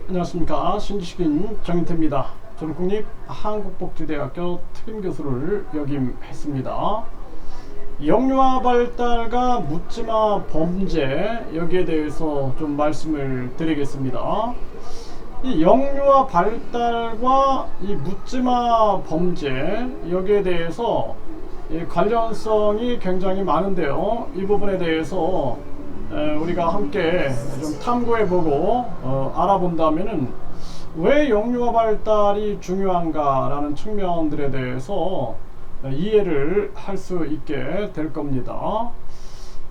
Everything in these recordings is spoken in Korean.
안녕하십니까. 신지식인 정인태입니다. 저는 국립한국복지대학교 특임교수를 역임했습니다. 영유아 발달과 묻지마 범죄, 여기에 대해서 좀 말씀을 드리겠습니다. 이 영유아 발달과 이 묻지마 범죄, 여기에 대해서 이 관련성이 굉장히 많은데요. 이 부분에 대해서 우리가 함께 좀 탐구해보고 알아본다면은 왜 영유아 발달이 중요한가라는 측면들에 대해서 이해를 할 수 있게 될 겁니다.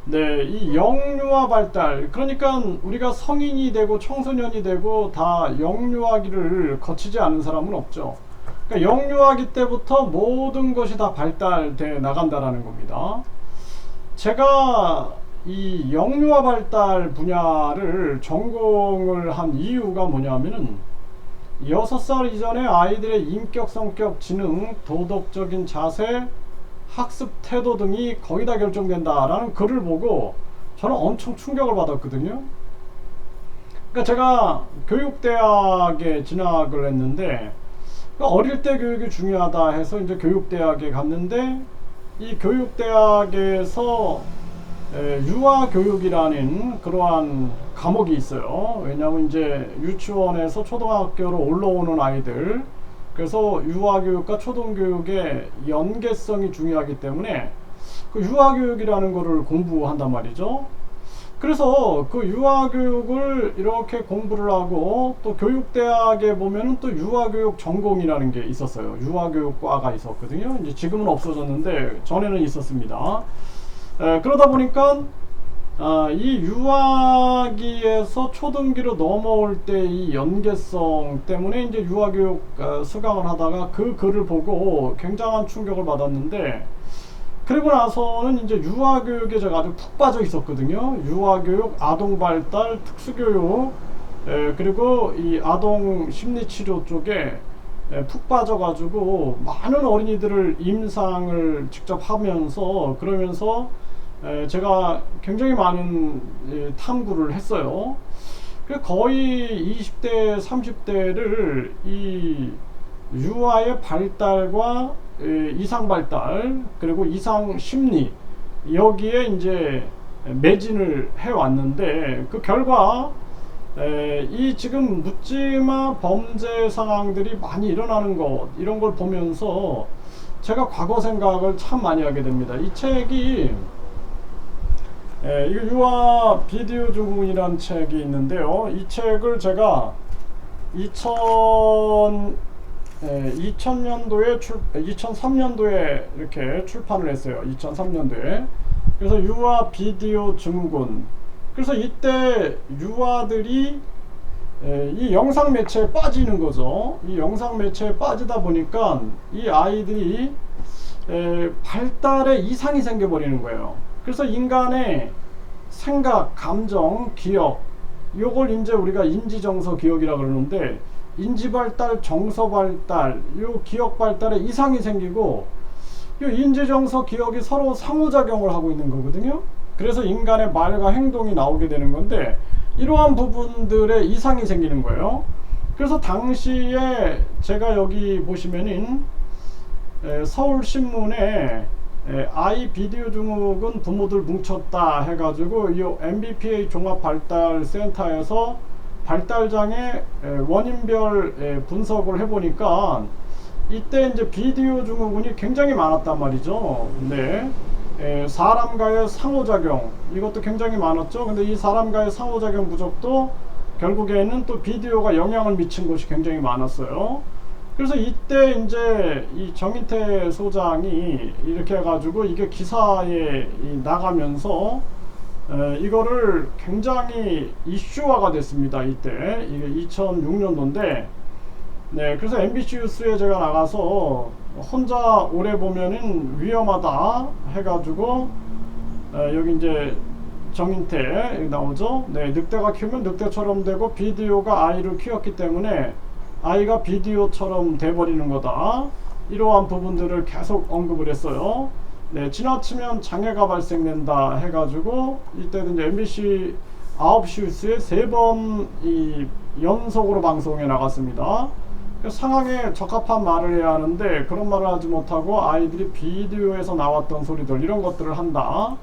네, 이 영유아 발달, 그러니까 우리가 성인이 되고 청소년이 되고 다 영유아기를 거치지 않은 사람은 없죠. 그러니까 영유아기 때부터 모든 것이 다 발달돼 나간다라는 겁니다. 제가 이 영유아 발달 분야를 전공을 한 이유가 뭐냐면은 6살 이전의 아이들의 인격, 성격, 지능, 도덕적인 자세, 학습 태도 등이 거의 다 결정된다라는 글을 보고 저는 엄청 충격을 받았거든요. 그러니까 제가 교육대학에 진학을 했는데, 그러니까 어릴 때 교육이 중요하다 해서 이제 교육대학에 갔는데, 이 교육대학에서 유아교육이라는 그러한 과목이 있어요. 왜냐하면 이제 유치원에서 초등학교로 올라오는 아이들, 그래서 유아교육과 초등교육의 연계성이 중요하기 때문에 그 유아교육이라는 거를 공부한단 말이죠. 그래서 그 유아교육을 이렇게 공부를 하고, 또 교육대학에 보면은 또 유아교육 전공이라는 게 있었어요. 유아교육과가 있었거든요. 이제 지금은 없어졌는데 전에는 있었습니다. 그러다 보니까 이 유아기에서 초등기로 넘어올 때 이 연계성 때문에 이제 유아교육 수강을 하다가 그 글을 보고 굉장한 충격을 받았는데, 그리고 나서는 이제 유아교육에 제가 아주 푹 빠져 있었거든요. 유아교육, 아동발달, 특수교육, 그리고 이 아동 심리치료 쪽에 푹 빠져가지고 많은 어린이들을 임상을 직접 하면서, 그러면서 제가 굉장히 많은 탐구를 했어요. 거의 20대, 30대를 이 유아의 발달과 이상 발달, 그리고 이상 심리, 여기에 이제 매진을 해 왔는데, 그 결과 이 지금 묻지마 범죄 상황들이 많이 일어나는 것, 이런 걸 보면서 제가 과거 생각을 참 많이 하게 됩니다. 이 책이 이거 유아 비디오 증후군이라는 책이 있는데요. 이 책을 제가 2000년도에 2003년도에 이렇게 출판을 했어요. 2003년도에. 그래서 유아 비디오 증후군. 그래서 이때 유아들이 이 영상 매체에 빠지는 거죠. 이 영상 매체에 빠지다 보니까 이 아이들이 발달에 이상이 생겨버리는 거예요. 그래서 인간의 생각, 감정, 기억, 요걸 이제 우리가 인지정서 기억이라고 그러는데, 인지발달, 정서발달, 요 기억발달에 이상이 생기고, 요 인지정서 기억이 서로 상호작용을 하고 있는 거거든요. 그래서 인간의 말과 행동이 나오게 되는 건데, 이러한 부분들에 이상이 생기는 거예요. 그래서 당시에 제가 여기 보시면은 서울신문에 아이 비디오 증후군 부모들 뭉쳤다 해가지고 이 MBPA 종합발달센터에서 발달장애 원인별 분석을 해보니까 이때 이제 비디오 증후군이 굉장히 많았단 말이죠. 근데 사람과의 상호작용, 이것도 굉장히 많았죠. 근데 이 사람과의 상호작용 부족도 결국에는 또 비디오가 영향을 미친 것이 굉장히 많았어요. 그래서 이때 이제 이 정인태 소장이 이렇게 해가지고 이게 기사에 나가면서 이거를 굉장히 이슈화가 됐습니다. 이때 이게 2006년도인데, 네, 그래서 MBC 뉴스에 제가 나가서 혼자 오래 보면은 위험하다 해가지고 여기 이제 정인태 나오죠. 네, 늑대가 키우면 늑대처럼 되고 비디오가 아이를 키웠기 때문에 아이가 비디오처럼 돼버리는 거다, 이러한 부분들을 계속 언급을 했어요. 네, 지나치면 장애가 발생된다 해가지고 이때도 이제 MBC 9시 뉴스에 3번 이 연속으로 방송에 나갔습니다. 상황에 적합한 말을 해야 하는데 그런 말을 하지 못하고 아이들이 비디오에서 나왔던 소리들 이런 것들을 한다.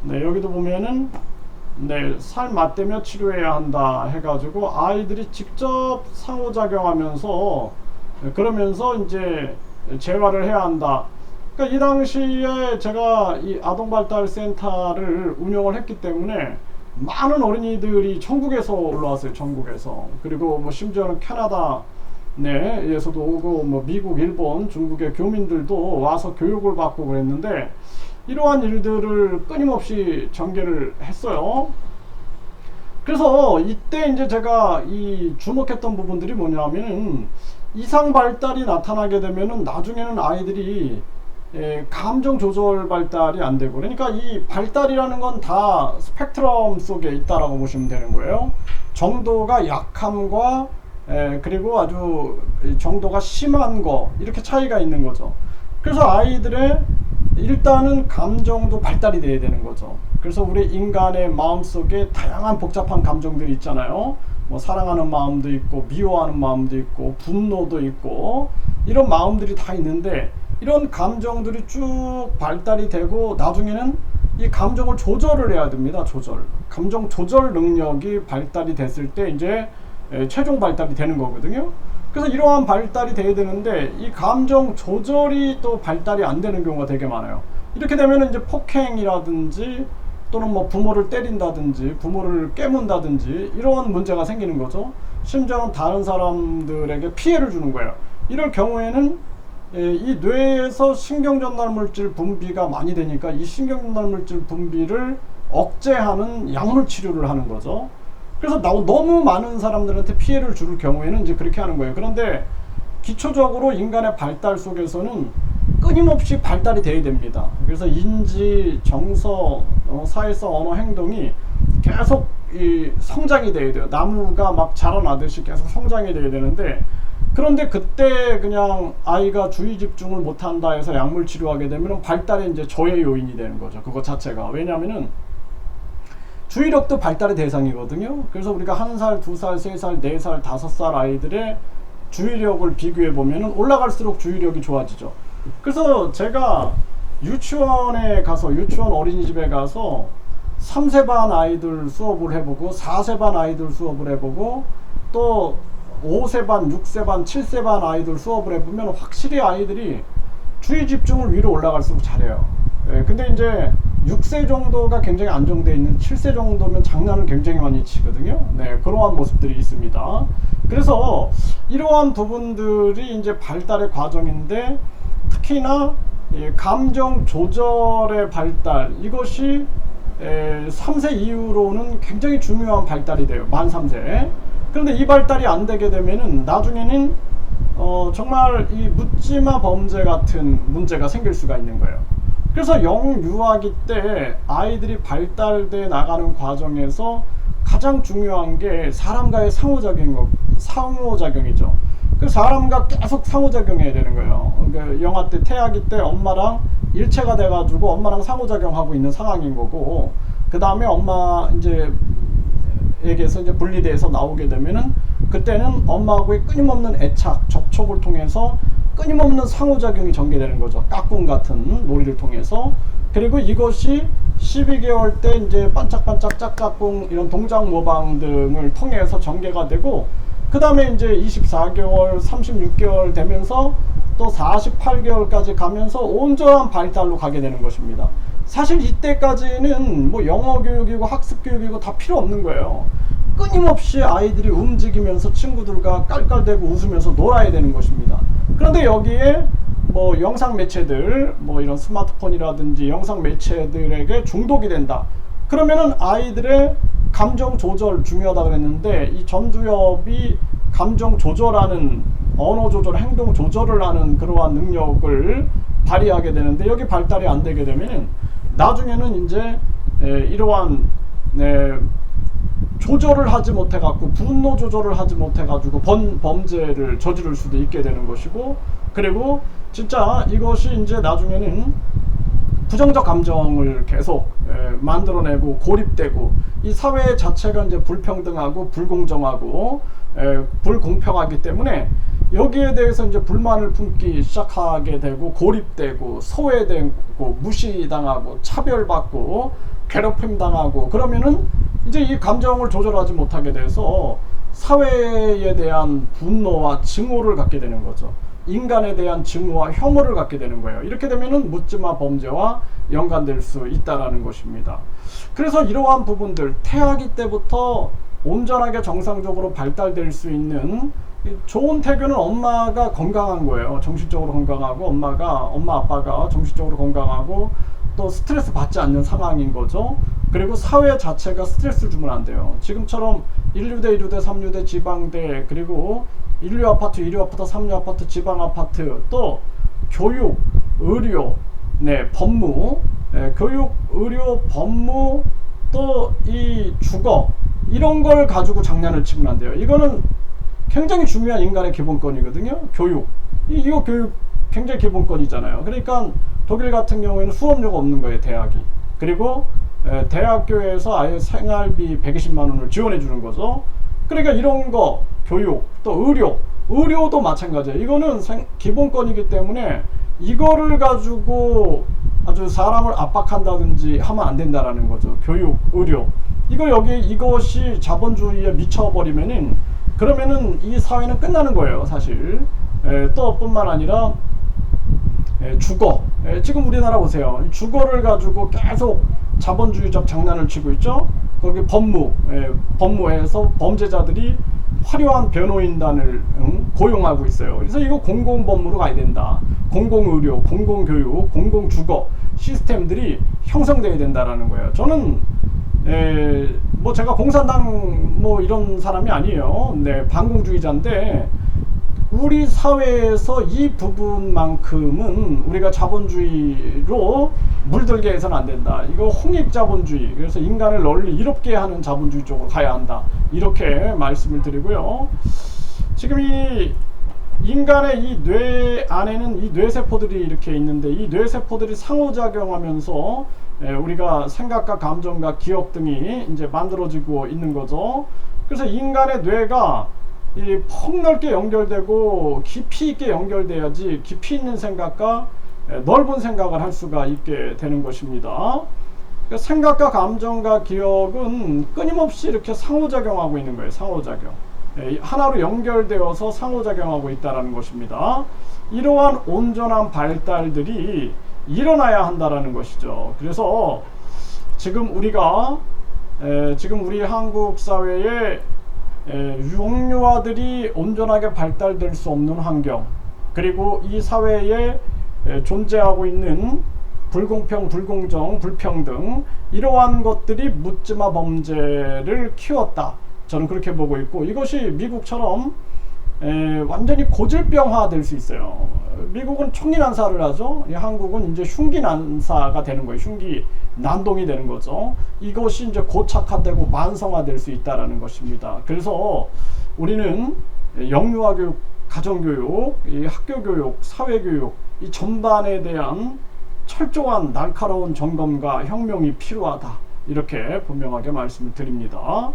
네, 여기도 보면은 네, 살 맞대며 치료해야 한다 해가지고 아이들이 직접 상호작용하면서 그러면서 이제 재활을 해야 한다. 그러니까 이 당시에 제가 이 아동발달센터를 운영을 했기 때문에 많은 어린이들이 전국에서 올라왔어요. 전국에서. 그리고 뭐 심지어는 캐나다 에서도 오고 뭐 미국, 일본, 중국의 교민들도 와서 교육을 받고 그랬는데 이러한 일들을 끊임없이 전개를 했어요. 그래서 이때 이제 제가 이 주목했던 부분들이 뭐냐면은 이상 발달이 나타나게 되면은 나중에는 아이들이 감정 조절 발달이 안 되고, 그러니까 이 발달이라는 건 다 스펙트럼 속에 있다라고 보시면 되는 거예요. 정도가 약함과 그리고 아주 정도가 심한 거 이렇게 차이가 있는 거죠. 그래서 아이들의 일단은 감정도 발달이 돼야 되는 거죠. 그래서 우리 인간의 마음속에 다양한 복잡한 감정들이 있잖아요. 뭐 사랑하는 마음도 있고 미워하는 마음도 있고 분노도 있고 이런 마음들이 다 있는데 이런 감정들이 쭉 발달이 되고 나중에는 이 감정을 조절을 해야 됩니다. 감정 조절 능력이 발달이 됐을 때 이제 최종 발달이 되는 거거든요. 그래서 이러한 발달이 돼야 되는데 이 감정 조절이 또 발달이 안 되는 경우가 되게 많아요. 이렇게 되면 이제 폭행이라든지 또는 뭐 부모를 때린다든지 부모를 깨문다든지 이러한 문제가 생기는 거죠. 심지어는 다른 사람들에게 피해를 주는 거예요. 이럴 경우에는 이 뇌에서 신경전달물질 분비가 많이 되니까 이 신경전달물질 분비를 억제하는 약물 치료를 하는 거죠. 그래서 너무 많은 사람들한테 피해를 줄 경우에는 이제 그렇게 하는 거예요. 그런데 기초적으로 인간의 발달 속에서는 끊임없이 발달이 돼야 됩니다. 그래서 인지, 정서, 사회성, 언어, 행동이 계속 이 성장이 돼야 돼요. 나무가 막 자라나듯이 계속 성장이 돼야 되는데, 그런데 그때 그냥 아이가 주의 집중을 못한다 해서 약물 치료하게 되면 발달의 이제 저해 요인이 되는 거죠. 그것 자체가. 왜냐하면은 주의력도 발달의 대상이거든요. 그래서 우리가 1살, 2살, 3살, 4살, 5살 아이들의 주의력을 비교해 보면은 올라갈수록 주의력이 좋아지죠. 그래서 제가 유치원에 가서, 유치원 어린이집에 가서 3세 반 아이들 수업을 해보고 4세 반 아이들 수업을 해보고 또 5세 반, 6세 반, 7세 반 아이들 수업을 해보면 확실히 아이들이 주의 집중을 위로 올라갈수록 잘해요. 근데 이제 6세 정도가 굉장히 안정되어 있는 7세 정도면 장난을 굉장히 많이 치거든요. 네, 그러한 모습들이 있습니다. 그래서 이러한 부분들이 이제 발달의 과정인데 특히나 감정 조절의 발달, 이것이 3세 이후로는 굉장히 중요한 발달이 돼요. 만 3세. 그런데 이 발달이 안 되게 되면은 나중에는 정말 이 묻지마 범죄 같은 문제가 생길 수가 있는 거예요. 그래서 영유아기 때 아이들이 발달돼 나가는 과정에서 가장 중요한 게 사람과의 상호작용이죠. 그 사람과 계속 상호작용해야 되는 거예요. 그 영아 때, 태아기 때 엄마랑 일체가 돼가지고 엄마랑 상호작용하고 있는 상황인 거고, 그 다음에 엄마 에게서 이제 분리돼서 나오게 되면은 그때는 엄마하고의 끊임없는 애착, 접촉을 통해서 끊임없는 상호작용이 전개되는 거죠. 까꿍 같은 놀이를 통해서. 그리고 이것이 12개월 때 이제 반짝반짝 짝짝꿍 이런 동작 모방 등을 통해서 전개가 되고, 그 다음에 이제 24개월, 36개월 되면서 또 48개월까지 가면서 온전한 발달로 가게 되는 것입니다. 사실 이때까지는 뭐 영어 교육이고 학습 교육이고 다 필요 없는 거예요. 끊임없이 아이들이 움직이면서 친구들과 깔깔대고 웃으면서 놀아야 되는 것입니다. 그런데 여기에 뭐 영상 매체들, 뭐 이런 스마트폰이라든지 영상 매체들에게 중독이 된다. 그러면은 아이들의 감정 조절 중요하다 그랬는데, 이 전두엽이 감정 조절하는, 언어 조절, 행동 조절을 하는 그러한 능력을 발휘하게 되는데, 여기 발달이 안 되게 되면은 나중에는 이제 이러한 조절을 하지 못해 갖고, 분노 조절을 하지 못해 가지고 범죄를 저지를 수도 있게 되는 것이고, 그리고 진짜 이것이 이제 나중에는 부정적 감정을 계속 만들어내고 고립되고, 이 사회 자체가 이제 불평등하고 불공정하고 불공평하기 때문에 여기에 대해서 이제 불만을 품기 시작하게 되고, 고립되고 소외되고 무시당하고 차별받고 괴롭힘 당하고, 그러면은 이제 이 감정을 조절하지 못하게 돼서 사회에 대한 분노와 증오를 갖게 되는 거죠. 인간에 대한 증오와 혐오를 갖게 되는 거예요. 이렇게 되면은 묻지마 범죄와 연관될 수 있다라는 것입니다. 그래서 이러한 부분들, 태아기 때부터 온전하게 정상적으로 발달될 수 있는 좋은 태교는 엄마가 건강한 거예요. 정신적으로 건강하고, 엄마 아빠가 정신적으로 건강하고 또 스트레스 받지 않는 상황인 거죠. 그리고 사회 자체가 스트레스를 주면 안 돼요. 지금처럼 1류대, 2류대, 3류대, 지방대, 그리고 1류 아파트, 2류 아파트, 3류 아파트, 지방 아파트, 또 교육, 의료, 법무, 교육, 의료, 법무, 또 이 주거, 이런 걸 가지고 장난을 치면 안 돼요. 이거는 굉장히 중요한 인간의 기본권이거든요. 교육. 이거 교육 굉장히 기본권이잖아요. 그러니까 독일 같은 경우에는 수업료가 없는 거예요, 대학이. 그리고 대학교에서 아예 생활비 120만 원을 지원해 주는 거죠. 그러니까 이런 거, 교육, 또 의료도 마찬가지예요. 이거는 기본권이기 때문에 이거를 가지고 아주 사람을 압박한다든지 하면 안 된다라는 거죠. 교육, 의료. 이것이 자본주의에 미쳐버리면은, 그러면은 이 사회는 끝나는 거예요, 사실. 또 뿐만 아니라 주거. 지금 우리나라 보세요. 주거를 가지고 계속 자본주의적 장난을 치고 있죠. 거기 법무에서 범죄자들이 화려한 변호인단을 고용하고 있어요. 그래서 이거 공공법무로 가야 된다. 공공의료, 공공교육, 공공주거 시스템들이 형성돼야 된다라는 거예요. 저는 뭐 제가 공산당 뭐 이런 사람이 아니에요. 반공주의자인데, 우리 사회에서 이 부분만큼은 우리가 자본주의로 물들게 해서는 안 된다. 이거 홍익자본주의, 그래서 인간을 널리 이롭게 하는 자본주의 쪽으로 가야 한다. 이렇게 말씀을 드리고요. 지금 이 인간의 이 뇌 안에는 이 뇌세포들이 이렇게 있는데, 이 뇌세포들이 상호작용하면서 우리가 생각과 감정과 기억 등이 이제 만들어지고 있는 거죠. 그래서 인간의 뇌가 폭넓게 연결되고 깊이 있게 연결돼야지 깊이 있는 생각과 넓은 생각을 할 수가 있게 되는 것입니다. 그러니까 생각과 감정과 기억은 끊임없이 이렇게 상호작용하고 있는 거예요. 상호작용. 하나로 연결되어서 상호작용하고 있다는 것입니다. 이러한 온전한 발달들이 일어나야 한다는 것이죠. 그래서 지금 우리 한국 사회에 육류아들이 온전하게 발달될 수 없는 환경, 그리고 이 사회에 존재하고 있는 불공평, 불공정, 불평등, 이러한 것들이 묻지마 범죄를 키웠다. 저는 그렇게 보고 있고, 이것이 미국처럼 완전히 고질병화 될 수 있어요. 미국은 총기 난사를 하죠. 한국은 이제 흉기 난사가 되는 거예요. 흉기 난동이 되는 거죠. 이것이 이제 고착화되고 만성화될 수 있다라는 것입니다. 그래서 우리는 영유아 교육, 가정교육, 이 학교교육, 사회교육, 이 전반에 대한 철저한 날카로운 점검과 혁명이 필요하다. 이렇게 분명하게 말씀을 드립니다.